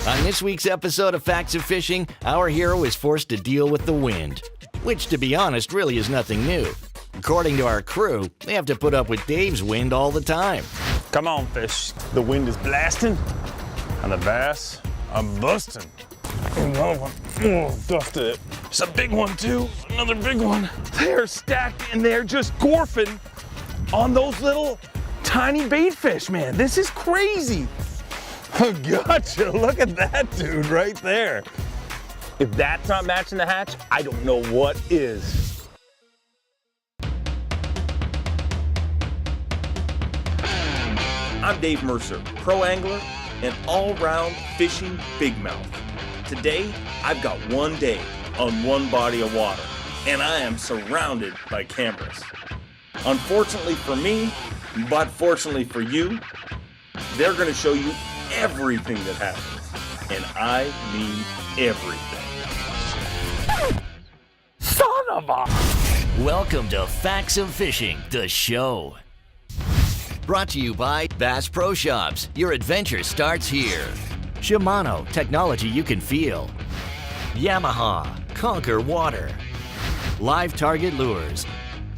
On this week's episode of Facts of Fishing, our hero is forced to deal with the wind, which, to be honest, really is nothing new. According to our crew, they have to put up with Dave's wind all the time. Come on, fish. The wind is blasting, and the bass are busting. Another one. Oh, dusted it. It's a big one, too. Another big one. They're stacked, and they're just gorfing on those little tiny bait fish, man. This is crazy. Gotcha. Look at that dude right there. If that's not matching the hatch, I don't know what is. I'm Dave Mercer, pro angler and all-round fishing big mouth. Today, I've got one day on one body of water, and I am surrounded by cameras. Unfortunately for me, but fortunately for you, they're going to show you everything that happens, and I mean everything. Son of a... Welcome to Facts of Fishing, the show. Brought to you by Bass Pro Shops. Your adventure starts here. Shimano, technology you can feel. Yamaha, conquer water. Live Target Lures.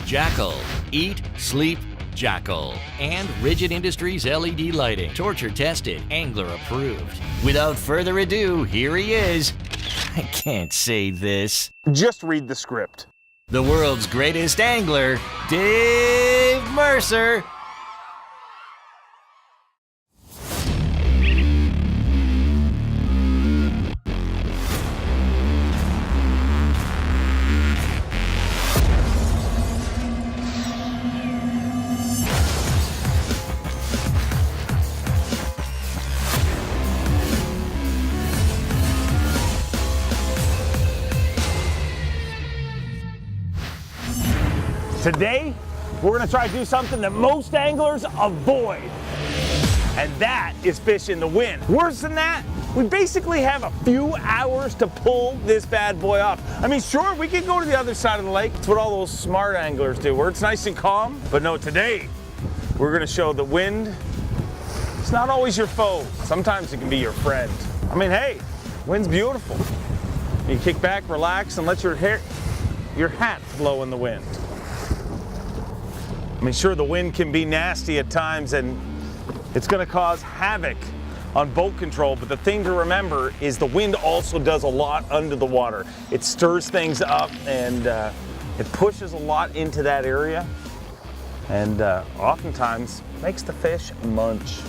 Jackal, eat, sleep, Jackal. And Rigid Industries LED lighting. Torture tested, angler approved. Without further ado, here he is. I can't say this. Just read the script. The world's greatest angler, Dave Mercer. Today, we're gonna try to do something that most anglers avoid, and that is fish in the wind. Worse than that, we basically have a few hours to pull this bad boy off. I mean, sure, we could go to the other side of the lake. It's what all those smart anglers do, where it's nice and calm. But no, today, we're gonna show the wind, it's not always your foe. Sometimes it can be your friend. I mean, hey, wind's beautiful. You kick back, relax, and let your hat blow in the wind. I mean, sure, the wind can be nasty at times and it's gonna cause havoc on boat control, but the thing to remember is the wind also does a lot under the water. It stirs things up and it pushes a lot into that area and oftentimes makes the fish munch.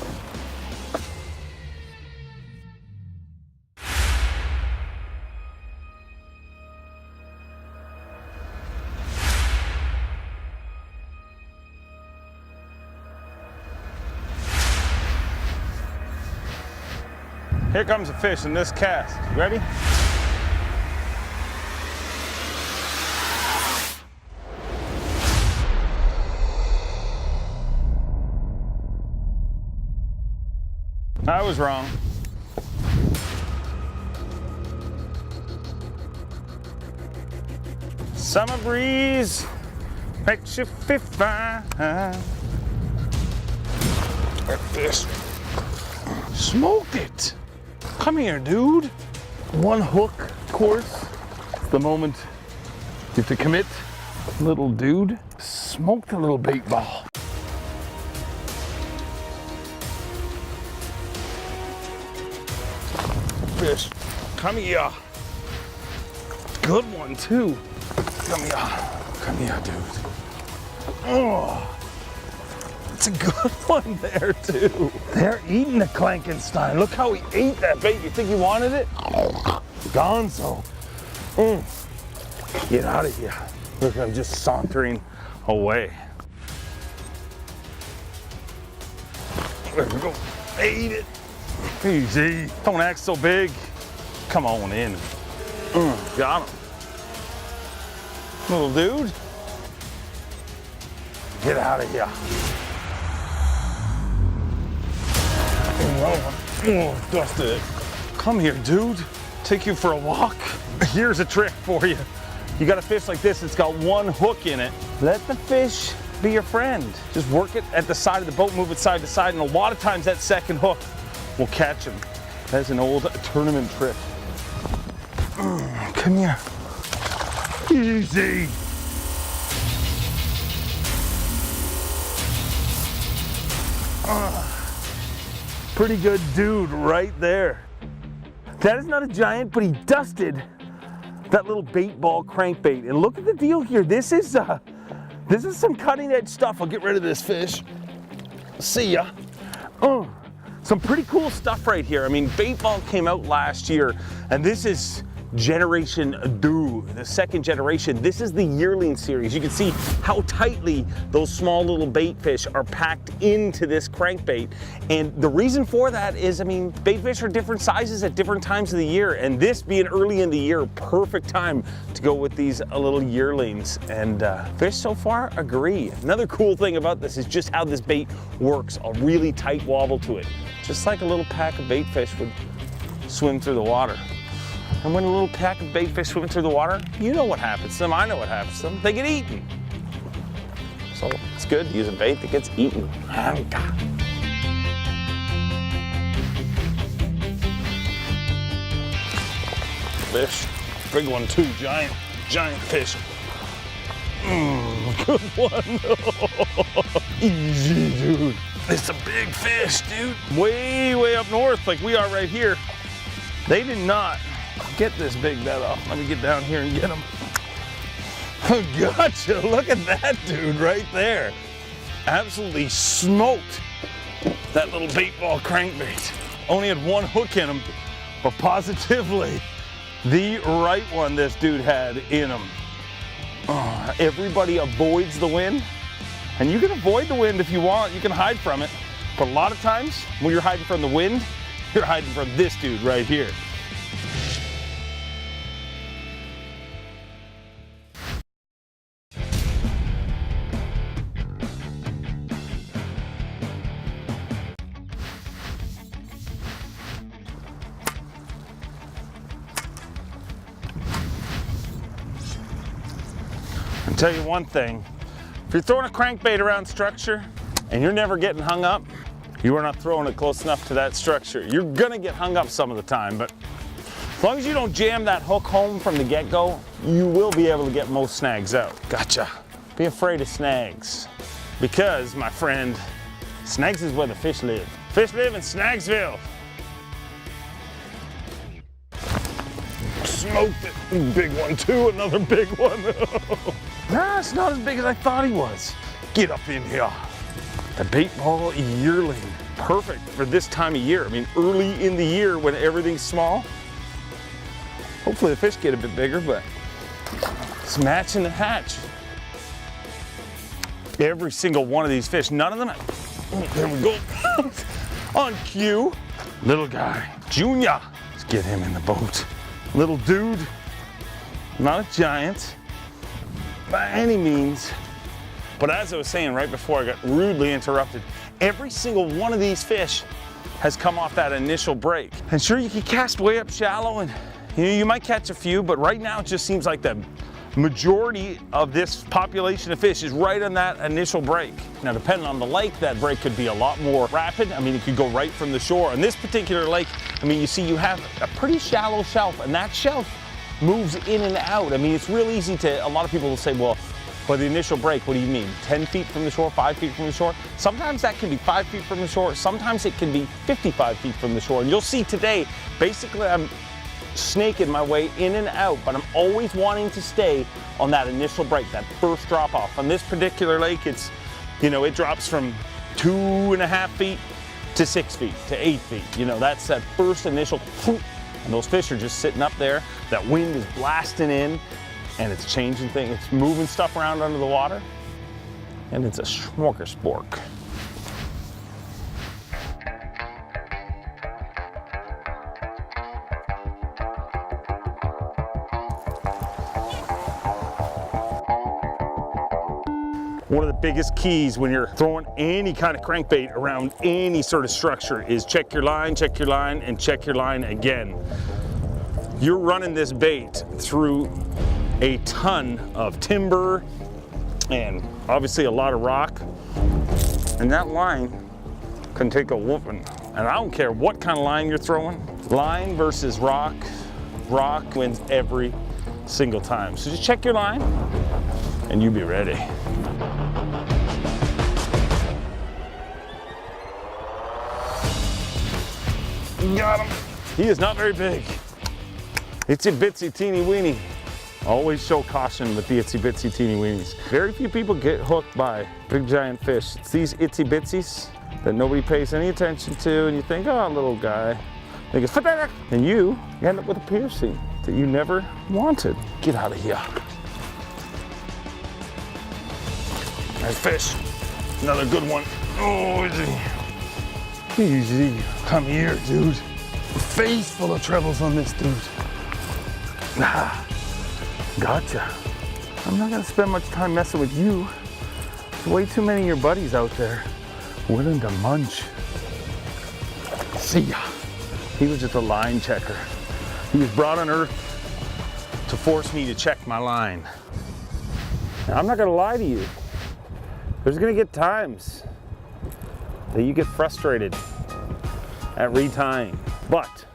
Here comes a fish in this cast. You ready? I was wrong. Summer breeze makes you feel fine. That fish smoked it. Come here, dude. One hook, of course. The moment you have to commit, little dude. Smoke the little bait ball. Fish, come here. Good one, too. Come here. Come here, dude. Oh. It's a good one there, too. They're eating the Clankenstein. Look how he ate that bait. You think he wanted it? Gonzo. Get out of here. Look, I'm just sauntering away. There we go. Ate it. Easy. Don't act so big. Come on in. Got him. Little dude. Get out of here. Oh, dusted it. Come here, dude. Take you for a walk. Here's a trick for you. You got a fish like this, it's got one hook in it. Let the fish be your friend. Just work it at the side of the boat, move it side to side, and a lot of times that second hook will catch him. That's an old tournament trick. Come here. Easy. Pretty good dude right there. That is not a giant, but he dusted that little bait ball crankbait. And look at the deal here. This is some cutting edge stuff. I'll get rid of this fish. See ya. Some pretty cool stuff right here. I mean, bait ball came out last year, and this is Generation 2, the second generation. This is the yearling series. You can see how tightly those small little bait fish are packed into this crankbait. And the reason for that is, I mean, bait fish are different sizes at different times of the year. And this being early in the year, perfect time to go with these little yearlings. And fish so far agree. Another cool thing about this is just how this bait works. A really tight wobble to it. Just like a little pack of bait fish would swim through the water. And when a little pack of bait fish swim through the water, you know what happens to them, I know what happens to them, they get eaten. So it's good to use a bait that gets eaten. Fish, big one too, giant fish. Good one. Easy, dude. It's a big fish, dude. Way up north, like we are right here, they did not get this big bed off. Let me get down here and get him. Gotcha, look at that dude right there. Absolutely smoked that little bait ball crankbait. Only had one hook in him, but positively the right one this dude had in him. Everybody avoids the wind, and you can avoid the wind if you want, you can hide from it. But a lot of times when you're hiding from the wind, you're hiding from this dude right here. I'll tell you one thing, if you're throwing a crankbait around structure and you're never getting hung up, you are not throwing it close enough to that structure. You're gonna get hung up some of the time, but as long as you don't jam that hook home from the get-go, you will be able to get most snags out. Gotcha. Be afraid of snags, because, my friend, snags is where the fish live. Fish live in Snagsville. Smoked it. Big one too, another big one. Nah, it's not as big as I thought he was. Get up in here. The bait ball yearling. Perfect for this time of year. I mean, early in the year when everything's small. Hopefully the fish get a bit bigger, but it's matching the hatch. Every single one of these fish, none of them, there we go. On cue. Little guy, Junior. Let's get him in the boat. Little dude, not a giant by any means, but as I was saying right before I got rudely interrupted, every single one of these fish has come off that initial break. And sure, you can cast way up shallow and you might catch a few, but right now it just seems like the majority of this population of fish is right on that initial break. Now, depending on the lake, that break could be a lot more rapid. I mean, it could go right from the shore. On this particular lake, I mean, you see you have a pretty shallow shelf, and that shelf moves in and out. I mean, it's real easy to, a lot of people will say, well, for the initial break, what do you mean? 10 feet from the shore, 5 feet from the shore? Sometimes that can be 5 feet from the shore. Sometimes it can be 55 feet from the shore. And you'll see today, basically I'm snaking my way in and out, but I'm always wanting to stay on that initial break, that first drop off. On this particular lake, it's, you know, it drops from 2.5 feet to 6 feet to 8 feet. You know, that's that first initial, and those fish are just sitting up there. That wind is blasting in, and it's changing things. It's moving stuff around under the water, and it's a smorgasbord. One of the biggest keys when you're throwing any kind of crankbait around any sort of structure is check your line, and check your line again. You're running this bait through a ton of timber and obviously a lot of rock, and that line can take a whooping And I don't care what kind of line you're throwing. Line versus rock. Rock wins every single time. So just check your line and you be ready. Got him. He is not very big. Itsy bitsy teeny weeny. Always show caution with the itsy bitsy teeny weenies. Very few people get hooked by big giant fish. It's these itsy bitsies that nobody pays any attention to, and you think, oh, little guy. They go, and you end up with a piercing that you never wanted. Get out of here. Nice fish. Another good one. Oh, easy. Easy. Come here, dude. Face full of trebles on this dude. Ah, gotcha. I'm not gonna spend much time messing with you. There's way too many of your buddies out there willing to munch. See ya. He was just a line checker. He was brought on earth to force me to check my line. Now, I'm not gonna lie to you. There's gonna get times that you get frustrated at retying. But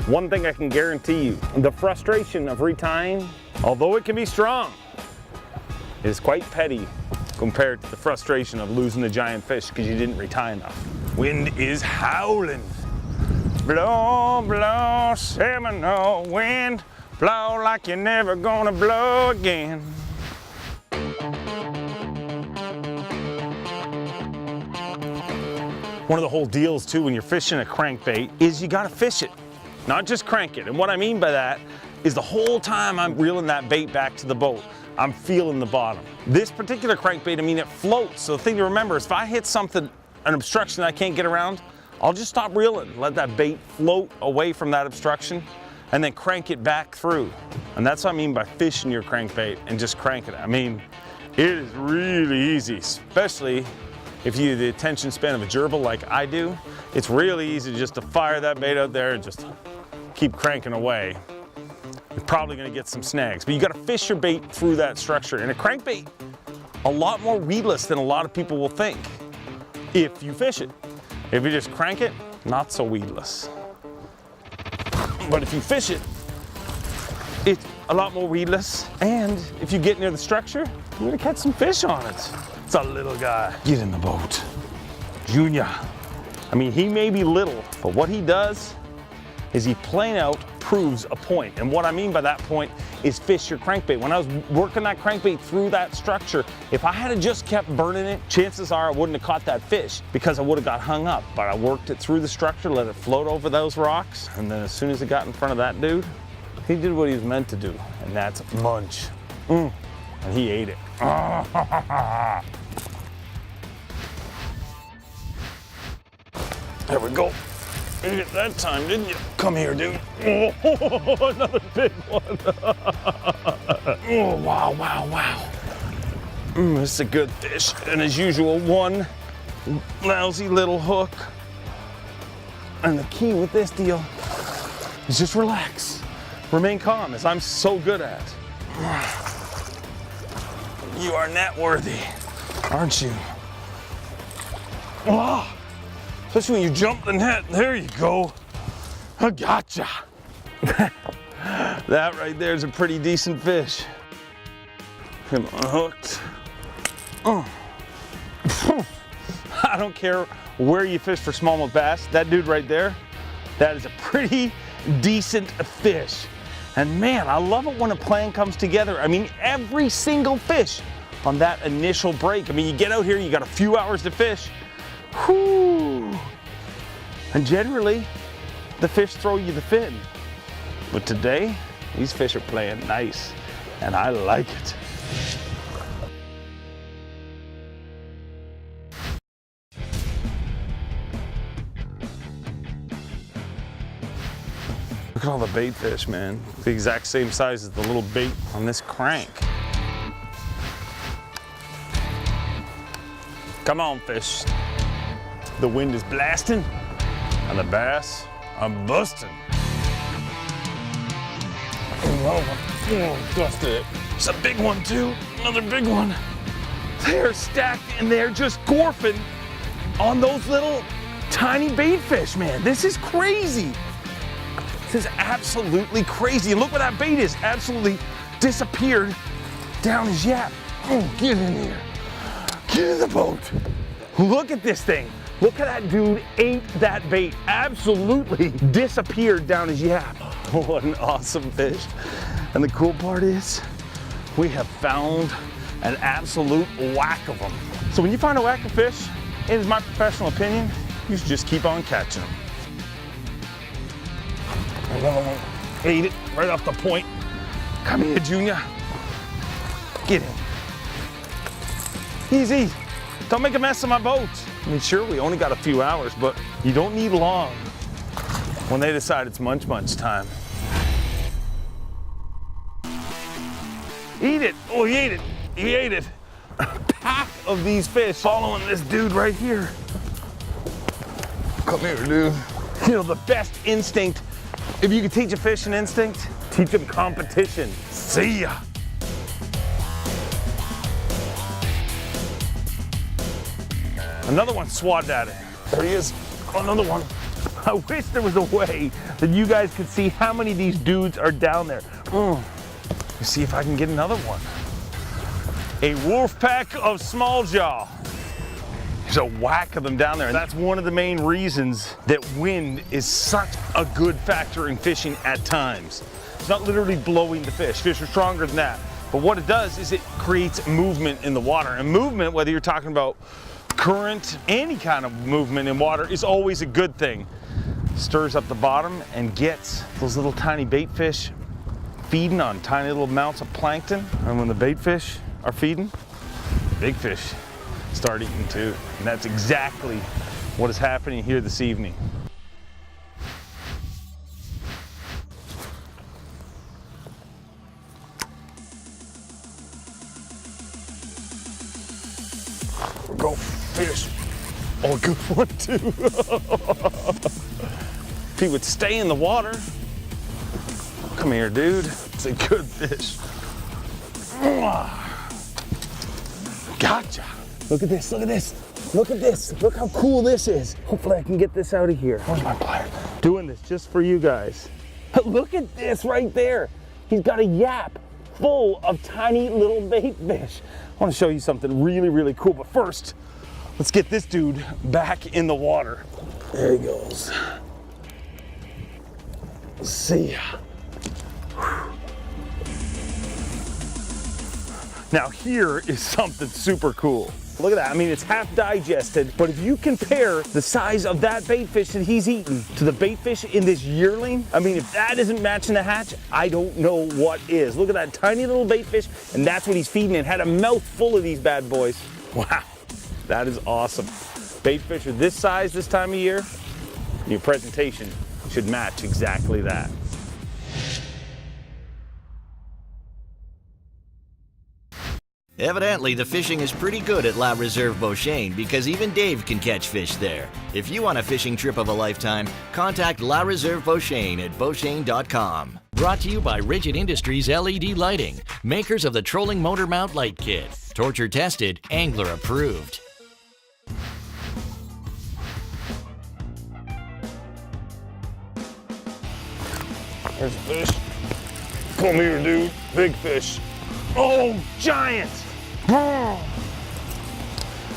one thing I can guarantee you, the frustration of retying, although it can be strong, is quite petty compared to the frustration of losing a giant fish because you didn't retie enough. Wind is howling. Blow, blow, Seminole wind, blow like you're never gonna blow again. One of the whole deals too when you're fishing a crankbait is you gotta fish it, not just crank it. And what I mean by that is the whole time I'm reeling that bait back to the boat, I'm feeling the bottom. This particular crankbait, I mean, it floats. So the thing to remember is if I hit something, an obstruction I can't get around, I'll just stop reeling, let that bait float away from that obstruction, and then crank it back through. And that's what I mean by fishing your crankbait and just cranking it. I mean, it is really easy, especially if you have the attention span of a gerbil like I do. It's really easy just to fire that bait out there and just keep cranking away. You're probably gonna get some snags, but you gotta fish your bait through that structure. And a crankbait, a lot more weedless than a lot of people will think if you fish it. If you just crank it, not so weedless. But if you fish it, it's a lot more weedless. And if you get near the structure, you're gonna catch some fish on it. It's a little guy. Get in the boat. Junior. I mean, he may be little, but what he does is he plain out proves a point. And what I mean by that point is fish your crankbait. When I was working that crankbait through that structure, if I had just kept burning it, chances are I wouldn't have caught that fish because I would have got hung up. But I worked it through the structure, let it float over those rocks, and then as soon as it got in front of that dude, he did what he was meant to do, and that's munch. And he ate it. There we go. Ate it that time, didn't you? Come here, dude. Oh, another big one. Oh, wow, wow, wow. This is a good fish. And as usual, one lousy little hook. And the key with this deal is just relax. Remain calm, as I'm so good at. You are net worthy, aren't you? Oh. Especially when you jump the net. There you go. I gotcha. That right there is a pretty decent fish. Him unhooked. Oh. I don't care where you fish for smallmouth bass. That dude right there, that is a pretty decent fish. And man, I love it when a plan comes together. I mean, every single fish on that initial break. I mean, you get out here, you got a few hours to fish. Whew. And generally, the fish throw you the fin. But today, these fish are playing nice, and I like it. Look at all the bait fish, man. The exact same size as the little bait on this crank. Come on, fish. The wind is blasting, and the bass are busting. Oh, busted it. It's a big one too, another big one. They're stacked and they're just gorfing on those little tiny bait fish, man. This is crazy. This is absolutely crazy. And look where that bait is. Absolutely disappeared down his yap. Oh, get in here. Get in the boat. Look at this thing. Look how that dude ate that bait. Absolutely disappeared down his yap. What an awesome fish. And the cool part is, we have found an absolute whack of them. So when you find a whack of fish, it is my professional opinion, you should just keep on catching them. Another one. Ate it right off the point. Come here, Junior. Get him. Easy. Don't make a mess of my boat. I mean, sure, we only got a few hours, but you don't need long when they decide it's munch time. Eat it. Oh, he ate it. He ate it. A pack of these fish following this dude right here. Come here, dude. You know, the best instinct, if you could teach a fish an instinct, teach them competition. See ya. Another one swatted at it. There he is. Another one. I wish there was a way that you guys could see how many of these dudes are down there. Let's see if I can get another one. A wolf pack of small jaw. There's a whack of them down there. And that's one of the main reasons that wind is such a good factor in fishing at times. It's not literally blowing the fish. Fish are stronger than that. But what it does is it creates movement in the water. And movement, whether you're talking about current, any kind of movement in water, is always a good thing. Stirs up the bottom and gets those little tiny bait fish feeding on tiny little amounts of plankton. And when the bait fish are feeding, big fish start eating too. And that's exactly what is happening here this evening. Go fish. Oh, good one too. If he would stay in the water. Come here, dude. It's a good fish. Gotcha. Look at this, look at this. Look at this. Look how cool this is. Hopefully I can get this out of here. Where's my plier? Doing this just for you guys. Look at this right there. He's got a yap full of tiny little bait fish. I want to show you something really, really cool. But first, let's get this dude back in the water. There he goes. See ya. Now here is something super cool. Look at that, I mean, it's half digested, but if you compare the size of that bait fish that he's eaten to the bait fish in this yearling, I mean, if that isn't matching the hatch, I don't know what is. Look at that tiny little bait fish, and that's what he's feeding it. Had a mouth full of these bad boys. Wow, that is awesome. Bait fish are this size this time of year, your presentation should match exactly that. Evidently, the fishing is pretty good at La Réserve Beauchesne because even Dave can catch fish there. If you want a fishing trip of a lifetime, contact La Réserve Beauchesne at beauchesne.com. Brought to you by Rigid Industries LED Lighting, makers of the Trolling Motor Mount Light Kit. Torture tested, angler approved. There's a fish. Come here, dude. Big fish. Oh, giant!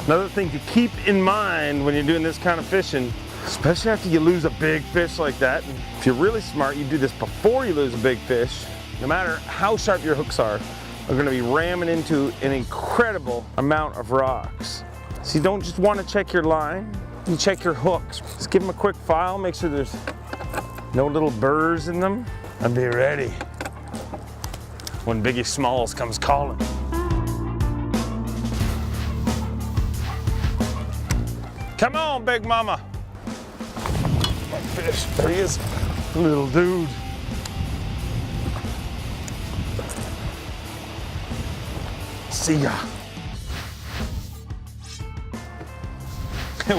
Another thing to keep in mind when you're doing this kind of fishing, especially after you lose a big fish like that, and if you're really smart, you do this before you lose a big fish. No matter how sharp your hooks are going to be ramming into an incredible amount of rocks. So you don't just want to check your line, you check your hooks. Just give them a quick file, make sure there's no little burrs in them, and be ready when Biggie Smalls comes calling. Come on, big mama. Fish, there he is, little dude. See ya.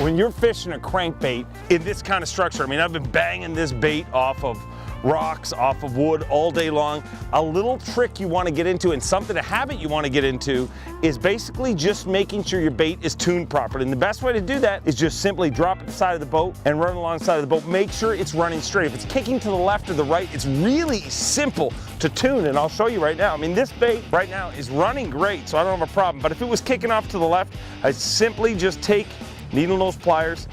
When you're fishing a crankbait in this kind of structure, I mean, I've been banging this bait off of rocks, off of wood all day long. A little trick you want to get into, and a habit you want to get into, is basically just making sure your bait is tuned properly. And the best way to do that is just simply drop at the side of the boat and run alongside of the boat. Make sure it's running straight. If it's kicking to the left or the right, it's really simple to tune, and I'll show you right now. I mean, this bait right now is running great, so I don't have a problem. But if it was kicking off to the left, I'd simply just take needle nose pliers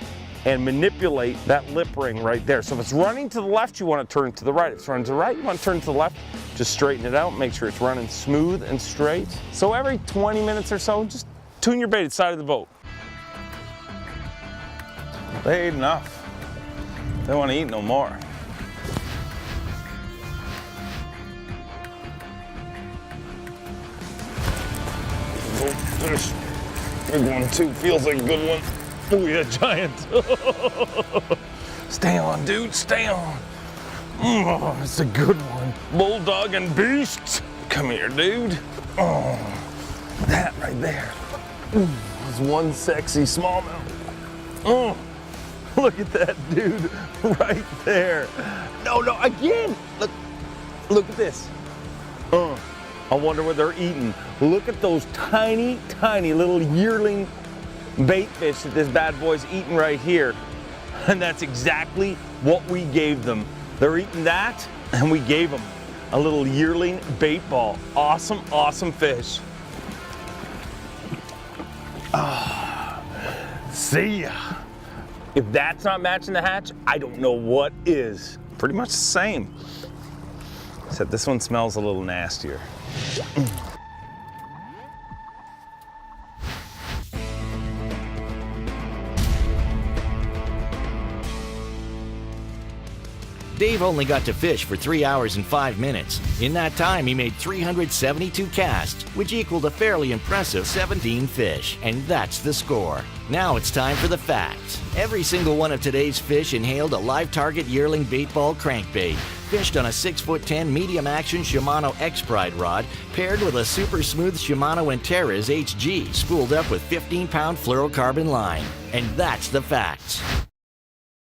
and manipulate that lip ring right there. So if it's running to the left, you want to turn to the right. If it's running to the right, you want to turn to the left. Just straighten it out, make sure it's running smooth and straight. So every 20 minutes or so, just tune your bait at the side of the boat. They ate enough. They don't want to eat no more. Oh, fish. Big one too, feels like a good one. Oh yeah, giant. Stay on, dude, stay on. Oh, it's a good one. Bulldog and beast. Come here, dude. Oh, that right there. There's one sexy smallmouth. Oh, look at that dude right there. No, again. Look at this. I wonder what they're eating. Look at those tiny, tiny little yearling bait fish that this bad boy's eating right here. And that's exactly what we gave them. They're eating that, and we gave them a little yearling bait ball. Awesome, awesome fish. See ya. If that's not matching the hatch, I don't know what is. Pretty much the same. Except this one smells a little nastier. Dave only got to fish for 3 hours and 5 minutes. In that time, he made 372 casts, which equaled a fairly impressive 17 fish. And that's the score. Now it's time for the facts. Every single one of today's fish inhaled a live target yearling bait ball crankbait, fished on a 6'10" medium action Shimano X-Pride rod, paired with a super smooth Shimano Antares HG, spooled up with 15-pound fluorocarbon line. And that's the facts.